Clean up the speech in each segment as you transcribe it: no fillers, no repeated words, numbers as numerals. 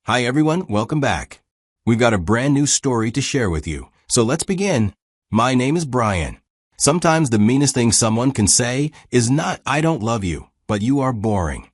Hi everyone, welcome back. We've got a brand new story to share with you, so let's begin. My name is Brian. Sometimes the meanest thing someone can say is not "I don't love you," but "you are boring."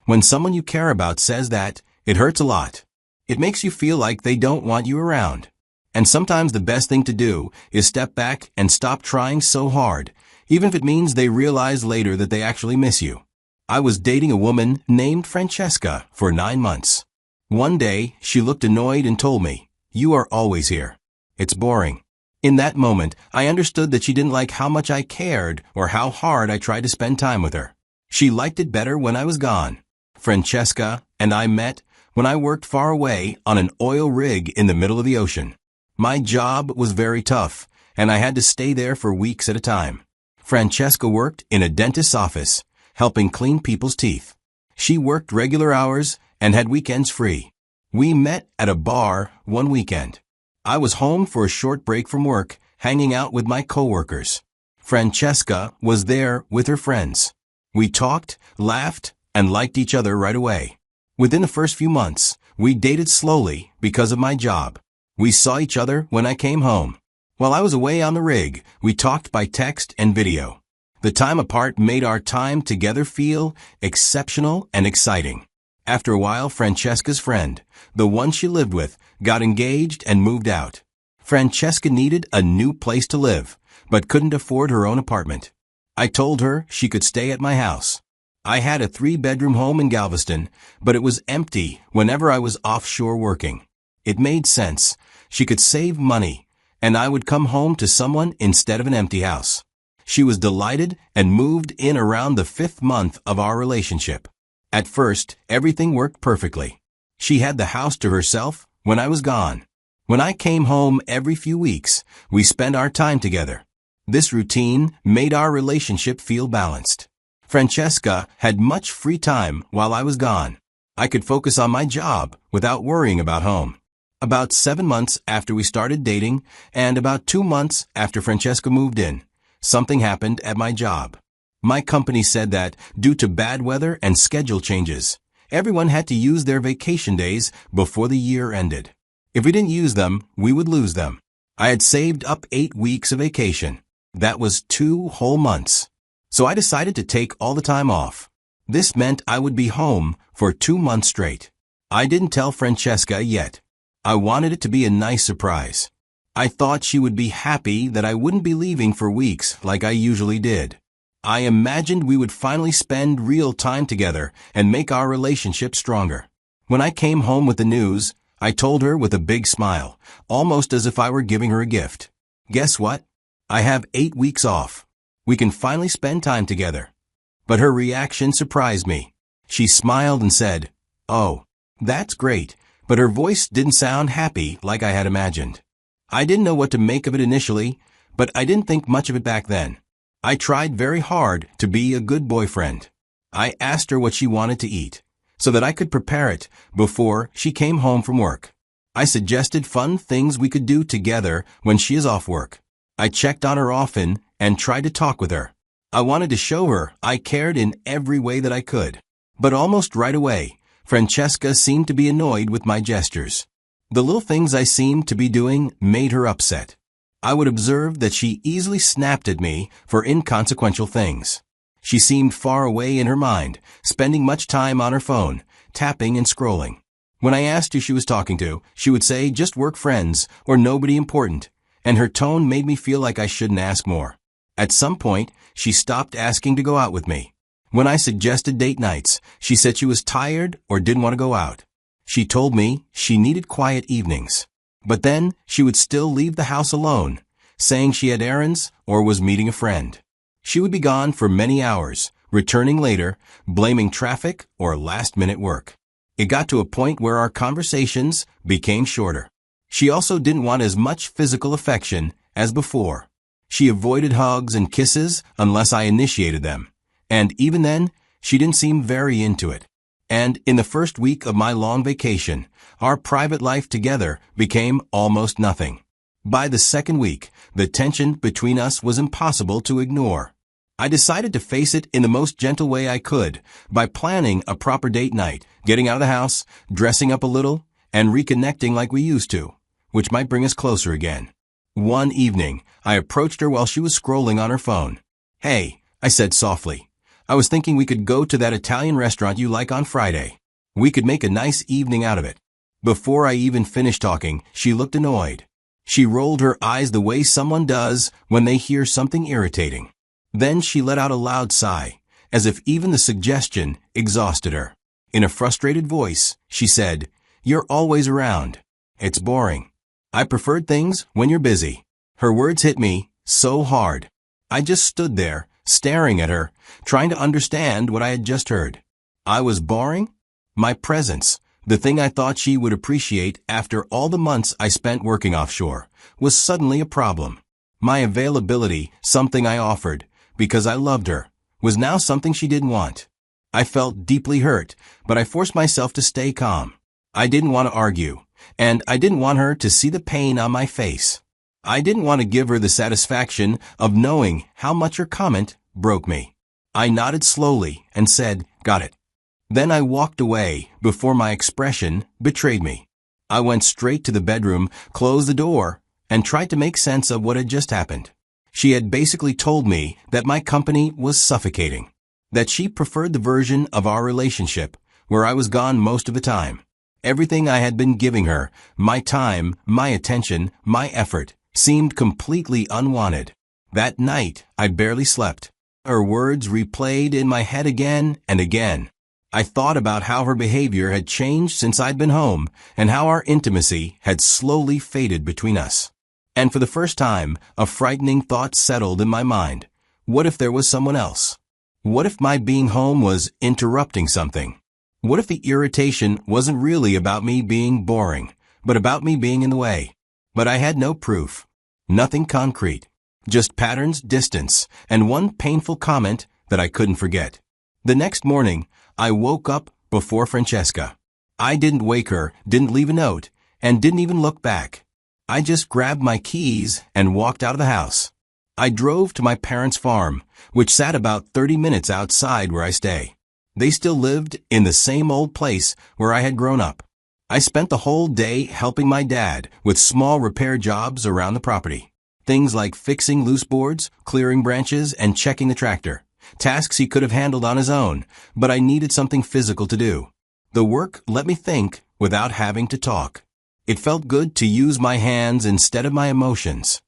When someone you care about says that, it hurts a lot. It makes you feel like they don't want you around. And sometimes the best thing to do is step back and stop trying so hard, even if it means they realize later that they actually miss you. I was dating a woman named Francesca for 9 months. One day, she looked annoyed and told me, "You are always here. It's boring." In that moment, I understood that she didn't like how much I cared or how hard I tried to spend time with her. She liked it better when I was gone. Francesca and I met when I worked far away on an oil rig in the middle of the ocean. My job was very tough, and I had to stay there for weeks at a time. Francesca worked in a dentist's office, helping clean people's teeth. She worked regular hours and had weekends free. We met at a bar one weekend. I was home for a short break from work, hanging out with my coworkers. Francesca was there with her friends. We talked, laughed, and liked each other right away. Within the first few months, we dated slowly because of my job. We saw each other when I came home. While I was away on the rig, we talked by text and video. The time apart made our time together feel exceptional and exciting. After a while, Francesca's friend, the one she lived with, got engaged and moved out. Francesca needed a new place to live, but couldn't afford her own apartment. I told her she could stay at my house. I had a 3-bedroom home in Galveston, but it was empty whenever I was offshore working. It made sense. She could save money, and I would come home to someone instead of an empty house. She was delighted and moved in around the 5th month of our relationship. At first, everything worked perfectly. She had the house to herself when I was gone. When I came home every few weeks, we spent our time together. This routine made our relationship feel balanced. Francesca had much free time while I was gone. I could focus on my job without worrying about home. About 7 months after we started dating, and about 2 months after Francesca moved in, something happened at my job. My company said that, due to bad weather and schedule changes, everyone had to use their vacation days before the year ended. If we didn't use them, we would lose them. I had saved up 8 weeks of vacation. That was 2 whole months. So I decided to take all the time off. This meant I would be home for 2 months straight. I didn't tell Francesca yet. I wanted it to be a nice surprise. I thought she would be happy that I wouldn't be leaving for weeks like I usually did. I imagined we would finally spend real time together and make our relationship stronger. When I came home with the news, I told her with a big smile, almost as if I were giving her a gift. Guess what? I have 8 weeks off. We can finally spend time together. But her reaction surprised me. She smiled and said, "Oh, that's great," but her voice didn't sound happy like I had imagined. I didn't know what to make of it initially, but I didn't think much of it back then. I tried very hard to be a good boyfriend. I asked her what she wanted to eat, so that I could prepare it before she came home from work. I suggested fun things we could do together when she is off work. I checked on her often and tried to talk with her. I wanted to show her I cared in every way that I could. But almost right away, Francesca seemed to be annoyed with my gestures. The little things I seemed to be doing made her upset. I would observe that she easily snapped at me for inconsequential things. She seemed far away in her mind, spending much time on her phone, tapping and scrolling. When I asked who she was talking to, she would say just work friends or nobody important, and her tone made me feel like I shouldn't ask more. At some point, she stopped asking to go out with me. When I suggested date nights, she said she was tired or didn't want to go out. She told me she needed quiet evenings. But then she would still leave the house alone, saying she had errands or was meeting a friend. She would be gone for many hours, returning later, blaming traffic or last-minute work. It got to a point where our conversations became shorter. She also didn't want as much physical affection as before. She avoided hugs and kisses unless I initiated them, and even then, she didn't seem very into it. And in the first week of my long vacation, our private life together became almost nothing. By the second week, the tension between us was impossible to ignore. I decided to face it in the most gentle way I could by planning a proper date night, getting out of the house, dressing up a little, and reconnecting like we used to, which might bring us closer again. One evening, I approached her while she was scrolling on her phone. "Hey," I said softly. "I was thinking we could go to that Italian restaurant you like on Friday. We could make a nice evening out of it." Before I even finished talking, she looked annoyed. She rolled her eyes the way someone does when they hear something irritating. Then she let out a loud sigh, as if even the suggestion exhausted her. In a frustrated voice, she said, "You're always around. It's boring. I preferred things when you're busy." Her words hit me so hard. I just stood there, staring at her, trying to understand what I had just heard. I was boring? My presence, the thing I thought she would appreciate after all the months I spent working offshore, was suddenly a problem. My availability, something I offered, because I loved her, was now something she didn't want. I felt deeply hurt, but I forced myself to stay calm. I didn't want to argue, and I didn't want her to see the pain on my face. I didn't want to give her the satisfaction of knowing how much her comment broke me. I nodded slowly and said, "Got it." Then I walked away before my expression betrayed me. I went straight to the bedroom, closed the door, and tried to make sense of what had just happened. She had basically told me that my company was suffocating, that she preferred the version of our relationship where I was gone most of the time. Everything I had been giving her, my time, my attention, my effort, seemed completely unwanted. That night, I barely slept. Her words replayed in my head again and again. I thought about how her behavior had changed since I'd been home, and how our intimacy had slowly faded between us. And for the first time, a frightening thought settled in my mind. What if there was someone else? What if my being home was interrupting something? What if the irritation wasn't really about me being boring, but about me being in the way? But I had no proof. Nothing concrete. Just patterns, distance, and one painful comment that I couldn't forget. The next morning, I woke up before Francesca. I didn't wake her, didn't leave a note, and didn't even look back. I just grabbed my keys and walked out of the house. I drove to my parents' farm, which sat about 30 minutes outside where I stay. They still lived in the same old place where I had grown up. I spent the whole day helping my dad with small repair jobs around the property. Things like fixing loose boards, clearing branches, and checking the tractor. Tasks he could have handled on his own, but I needed something physical to do. The work let me think without having to talk. It felt good to use my hands instead of my emotions.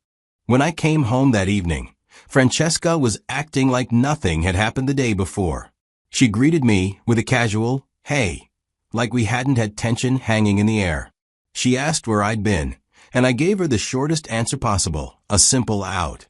When I came home that evening, Francesca was acting like nothing had happened the day before. She greeted me with a casual, "Hey," like we hadn't had tension hanging in the air. She asked where I'd been, and I gave her the shortest answer possible, a simple "out."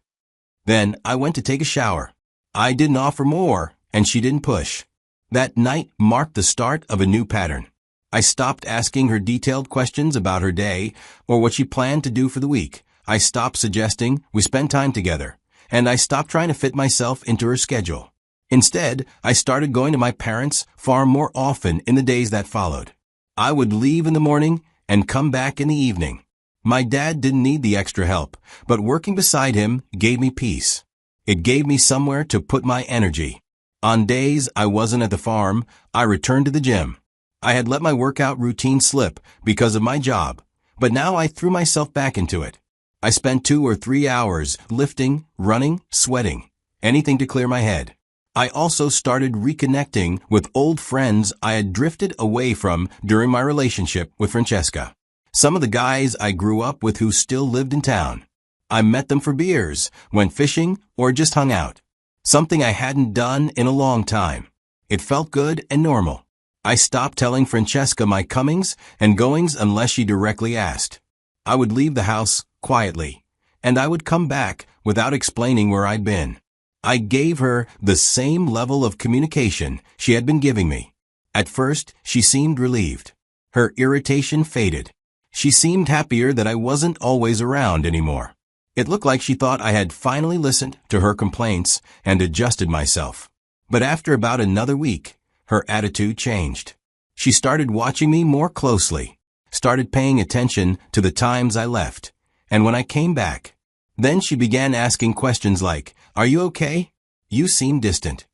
Then I went to take a shower. I didn't offer more, and she didn't push. That night marked the start of a new pattern. I stopped asking her detailed questions about her day or what she planned to do for the week. I stopped suggesting we spend time together, and I stopped trying to fit myself into her schedule. Instead, I started going to my parents' farm more often in the days that followed. I would leave in the morning and come back in the evening. My dad didn't need the extra help, but working beside him gave me peace. It gave me somewhere to put my energy. On days I wasn't at the farm, I returned to the gym. I had let my workout routine slip because of my job, but now I threw myself back into it. I spent 2 or 3 hours lifting, running, sweating, anything to clear my head. I also started reconnecting with old friends I had drifted away from during my relationship with Francesca. Some of the guys I grew up with who still lived in town. I met them for beers, went fishing, or just hung out. Something I hadn't done in a long time. It felt good and normal. I stopped telling Francesca my comings and goings unless she directly asked. I would leave the house quietly, and I would come back without explaining where I'd been. I gave her the same level of communication she had been giving me. At first, she seemed relieved. Her irritation faded. She seemed happier that I wasn't always around anymore. It looked like she thought I had finally listened to her complaints and adjusted myself. But after about another week, her attitude changed. She started watching me more closely, started paying attention to the times I left, and when I came back. Then she began asking questions like, "Are you okay? You seem distant.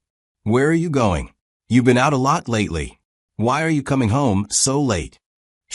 Where are you going? You've been out a lot lately. Why are you coming home so late?"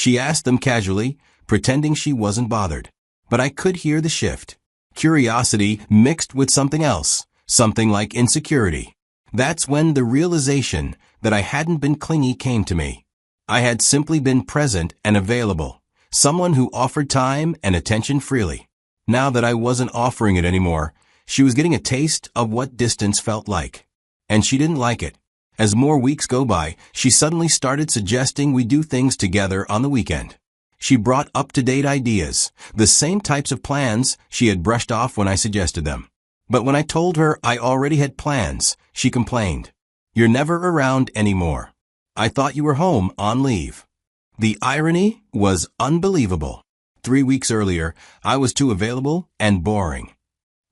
She asked them casually, pretending she wasn't bothered. But I could hear the shift. Curiosity mixed with something else, something like insecurity. That's when the realization that I hadn't been clingy came to me. I had simply been present and available, someone who offered time and attention freely. Now that I wasn't offering it anymore, she was getting a taste of what distance felt like. And she didn't like it. As more weeks go by, she suddenly started suggesting we do things together on the weekend. She brought up-to-date ideas, the same types of plans she had brushed off when I suggested them. But when I told her I already had plans, she complained. "You're never around anymore. I thought you were home on leave." The irony was unbelievable. 3 weeks earlier, I was too available and boring.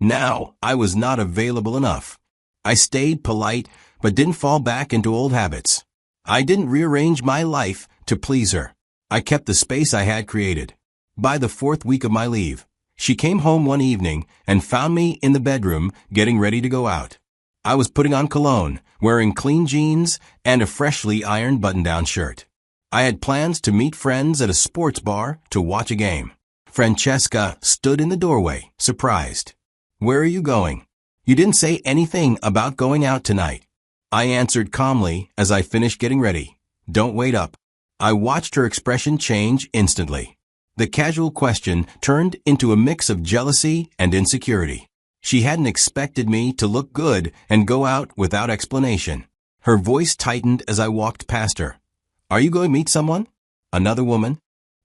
Now, I was not available enough. I stayed polite, but didn't fall back into old habits. I didn't rearrange my life to please her. I kept the space I had created. By the 4th week of my leave, she came home one evening and found me in the bedroom getting ready to go out. I was putting on cologne, wearing clean jeans, and a freshly ironed button-down shirt. I had plans to meet friends at a sports bar to watch a game. Francesca stood in the doorway, surprised. "Where are you going? You didn't say anything about going out tonight." I answered calmly as I finished getting ready. "Don't wait up." I watched her expression change instantly. The casual question turned into a mix of jealousy and insecurity. She hadn't expected me to look good and go out without explanation. Her voice tightened as I walked past her. "Are you going to meet someone? Another woman?"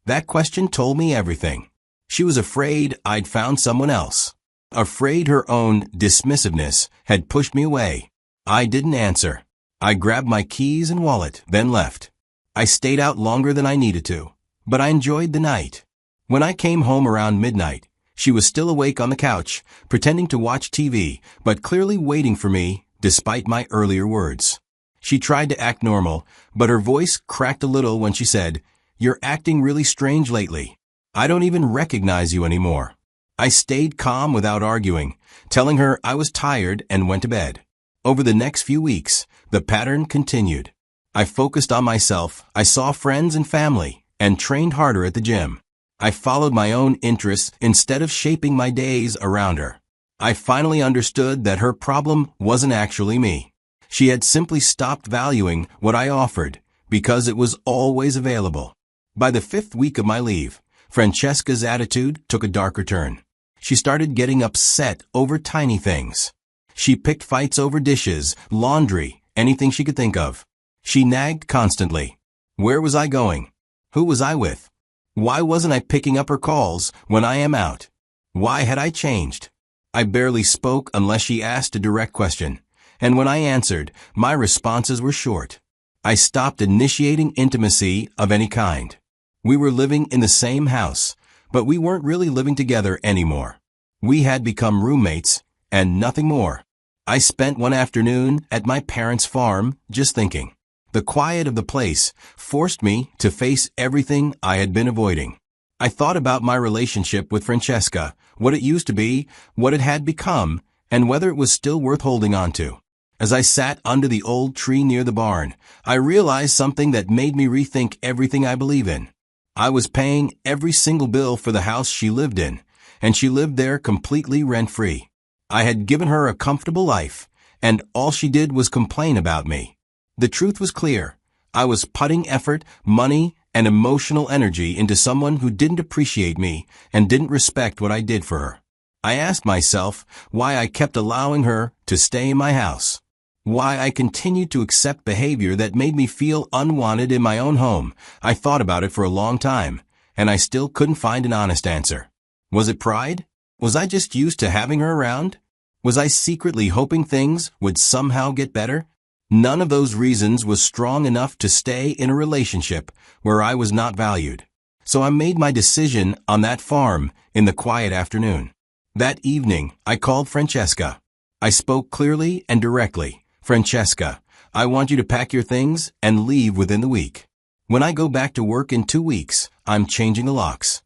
That question told me everything. She was afraid I'd found someone else. Afraid her own dismissiveness had pushed me away. I didn't answer. I grabbed my keys and wallet, then left. I stayed out longer than I needed to, but I enjoyed the night. When I came home around midnight, she was still awake on the couch, pretending to watch TV, but clearly waiting for me, despite my earlier words. She tried to act normal, but her voice cracked a little when she said, "You're acting really strange lately. I don't even recognize you anymore." I stayed calm without arguing, telling her I was tired and went to bed. Over the next few weeks, the pattern continued. I focused on myself, I saw friends and family, and trained harder at the gym. I followed my own interests instead of shaping my days around her. I finally understood that her problem wasn't actually me. She had simply stopped valuing what I offered because it was always available. By the 5th week of my leave, Francesca's attitude took a darker turn. She started getting upset over tiny things. She picked fights over dishes, laundry, anything she could think of. She nagged constantly. Where was I going? Who was I with? Why wasn't I picking up her calls when I am out? Why had I changed? I barely spoke unless she asked a direct question, and when I answered, my responses were short. I stopped initiating intimacy of any kind. We were living in the same house, but we weren't really living together anymore. We had become roommates, and nothing more. I spent one afternoon at my parents' farm just thinking. The quiet of the place forced me to face everything I had been avoiding. I thought about my relationship with Francesca, what it used to be, what it had become, and whether it was still worth holding on to. As I sat under the old tree near the barn, I realized something that made me rethink everything I believe in. I was paying every single bill for the house she lived in, and she lived there completely rent-free. I had given her a comfortable life, and all she did was complain about me. The truth was clear. I was putting effort, money, and emotional energy into someone who didn't appreciate me and didn't respect what I did for her. I asked myself why I kept allowing her to stay in my house. Why I continued to accept behavior that made me feel unwanted in my own home. I thought about it for a long time, and I still couldn't find an honest answer. Was it pride? Was I just used to having her around? Was I secretly hoping things would somehow get better? None of those reasons was strong enough to stay in a relationship where I was not valued. So I made my decision on that farm in the quiet afternoon. That evening, I called Francesca. I spoke clearly and directly. Francesca, I want you to pack your things and leave within the week. When I go back to work in 2 weeks, I'm changing the locks.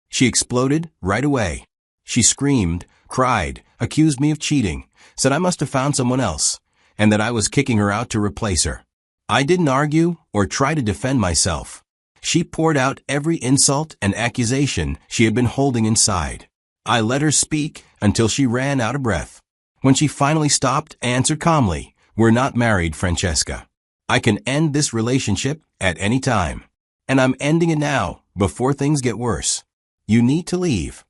She exploded right away. She screamed, cried, accused me of cheating, said I must have found someone else, and that I was kicking her out to replace her. I didn't argue or try to defend myself. She poured out every insult and accusation she had been holding inside. I let her speak until she ran out of breath. When she finally stopped, I answered calmly, "We're not married, Francesca. I can end this relationship at any time. And I'm ending it now, before things get worse. You need to leave."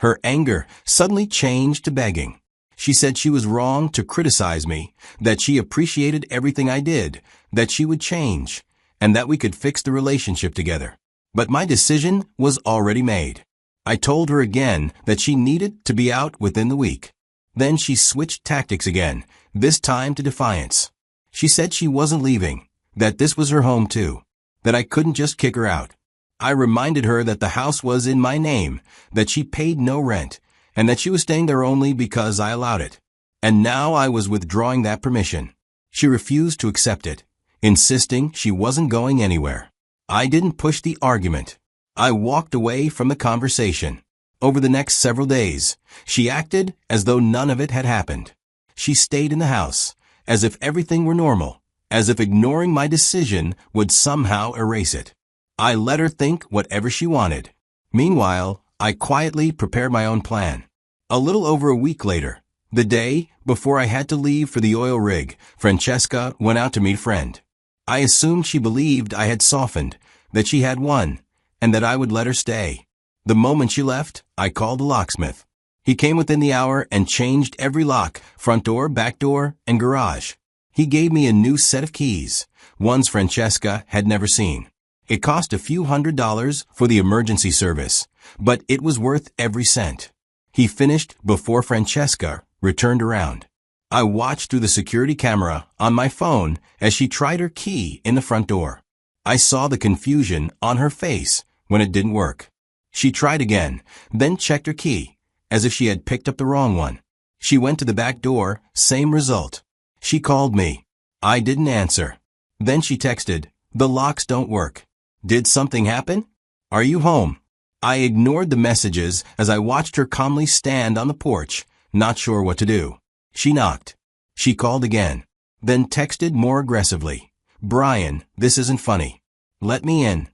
Her anger suddenly changed to begging. She said she was wrong to criticize me, that she appreciated everything I did, that she would change, and that we could fix the relationship together. But my decision was already made. I told her again that she needed to be out within the week. Then she switched tactics again, this time to defiance. She said she wasn't leaving, that this was her home too, that I couldn't just kick her out. I reminded her that the house was in my name, that she paid no rent, and that she was staying there only because I allowed it. And now I was withdrawing that permission. She refused to accept it, insisting she wasn't going anywhere. I didn't push the argument. I walked away from the conversation. Over the next several days, she acted as though none of it had happened. She stayed in the house, as if everything were normal, as if ignoring my decision would somehow erase it. I let her think whatever she wanted. Meanwhile, I quietly prepared my own plan. A little over a week later, the day before I had to leave for the oil rig, Francesca went out to meet a friend. I assumed she believed I had softened, that she had won, and that I would let her stay. The moment she left, I called a locksmith. He came within the hour and changed every lock, front door, back door, and garage. He gave me a new set of keys, ones Francesca had never seen. It cost a few $100s for the emergency service, but it was worth every cent. He finished before Francesca returned around. I watched through the security camera on my phone as she tried her key in the front door. I saw the confusion on her face when it didn't work. She tried again, then checked her key, as if she had picked up the wrong one. She went to the back door, same result. She called me. I didn't answer. Then she texted, "The locks don't work. Did something happen? Are you home?" I ignored the messages as I watched her calmly stand on the porch, not sure what to do. She knocked. She called again, then texted more aggressively, "Brian, this isn't funny. Let me in."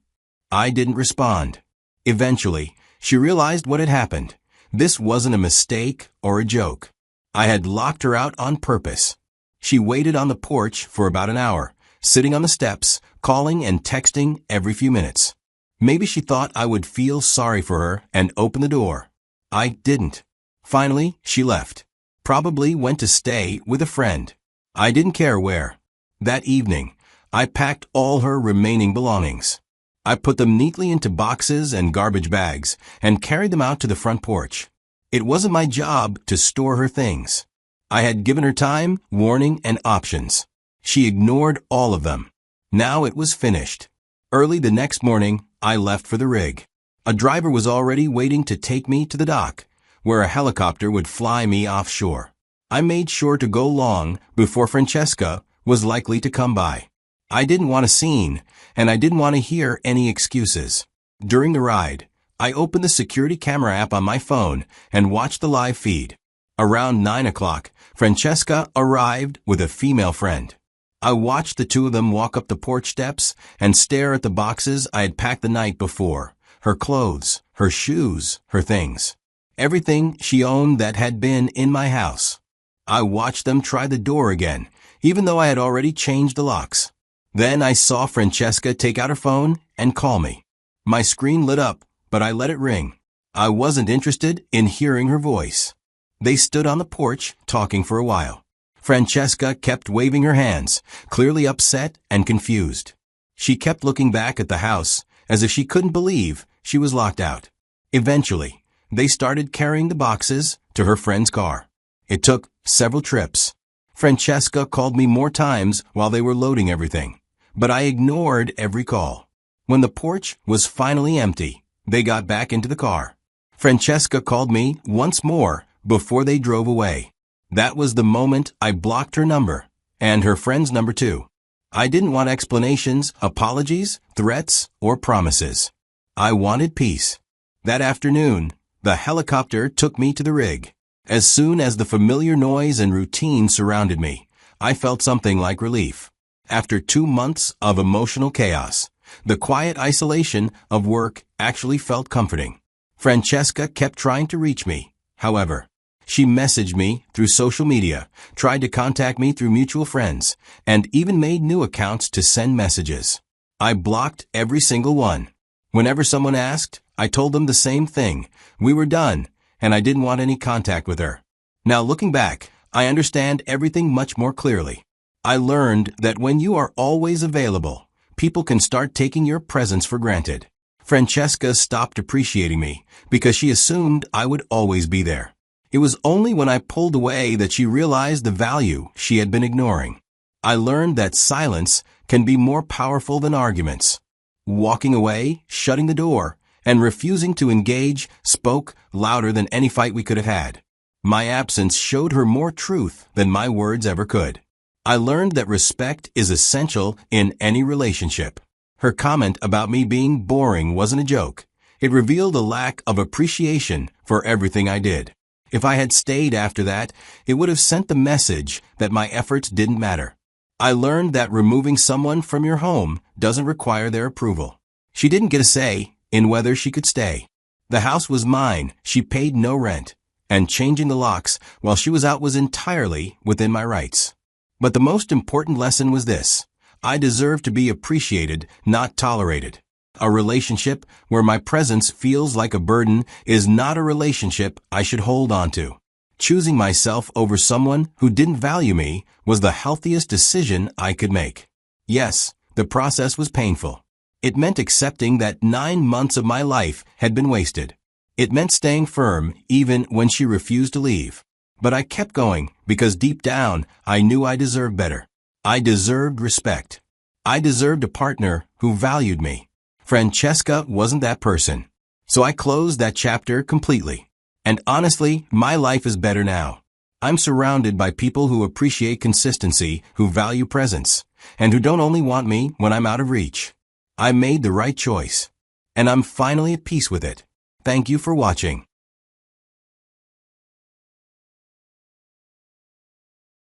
I didn't respond. Eventually, she realized what had happened. This wasn't a mistake or a joke. I had locked her out on purpose. She waited on the porch for about an hour, sitting on the steps, calling and texting every few minutes. Maybe she thought I would feel sorry for her and open the door. I didn't. Finally, she left. Probably went to stay with a friend. I didn't care where. That evening, I packed all her remaining belongings. I put them neatly into boxes and garbage bags and carried them out to the front porch. It wasn't my job to store her things. I had given her time, warning, and options. She ignored all of them. Now it was finished. Early the next morning, I left for the rig. A driver was already waiting to take me to the dock, where a helicopter would fly me offshore. I made sure to go long before Francesca was likely to come by. I didn't want a scene, and I didn't want to hear any excuses. During the ride, I opened the security camera app on my phone and watched the live feed. Around 9 o'clock, Francesca arrived with a female friend. I watched the two of them walk up the porch steps and stare at the boxes I had packed the night before, her clothes, her shoes, her things. Everything she owned that had been in my house. I watched them try the door again, even though I had already changed the locks. Then I saw Francesca take out her phone and call me. My screen lit up, but I let it ring. I wasn't interested in hearing her voice. They stood on the porch, talking for a while. Francesca kept waving her hands, clearly upset and confused. She kept looking back at the house, as if she couldn't believe she was locked out. Eventually, they started carrying the boxes to her friend's car. It took several trips. Francesca called me more times while they were loading everything, but I ignored every call. When the porch was finally empty, they got back into the car. Francesca called me once more before they drove away. That was the moment I blocked her number, and her friend's number too. I didn't want explanations, apologies, threats, or promises. I wanted peace. That afternoon, the helicopter took me to the rig. As soon as the familiar noise and routine surrounded me, I felt something like relief. After 2 months of emotional chaos, The quiet isolation of work actually felt comforting. Francesca kept trying to reach me, however. She messaged me through social media, tried to contact me through mutual friends, and even made new accounts to send messages. I blocked every single one. Whenever someone asked, I told them the same thing. We were done, and I didn't want any contact with her. Now looking back, I understand everything much more clearly. I learned that when you are always available, people can start taking your presence for granted. Francesca stopped appreciating me because she assumed I would always be there. It was only when I pulled away that she realized the value she had been ignoring. I learned that silence can be more powerful than arguments. Walking away, shutting the door, and refusing to engage spoke louder than any fight we could have had. My absence showed her more truth than my words ever could. I learned that respect is essential in any relationship. Her comment about me being boring wasn't a joke. It revealed a lack of appreciation for everything I did. If I had stayed after that, it would have sent the message that my efforts didn't matter. I learned that removing someone from your home doesn't require their approval. She didn't get a say in whether she could stay. The house was mine, she paid no rent, and changing the locks while she was out was entirely within my rights. But the most important lesson was this: I deserve to be appreciated, not tolerated. A relationship where my presence feels like a burden is not a relationship I should hold on to. Choosing myself over someone who didn't value me was the healthiest decision I could make. Yes, the process was painful. It meant accepting that 9 months of my life had been wasted. It meant staying firm even when she refused to leave. But I kept going because deep down I knew I deserved better. I deserved respect. I deserved a partner who valued me. Francesca wasn't that person. So I closed that chapter completely. And honestly, my life is better now. I'm surrounded by people who appreciate consistency, who value presence, and who don't only want me when I'm out of reach. I made the right choice. And I'm finally at peace with it. Thank you for watching.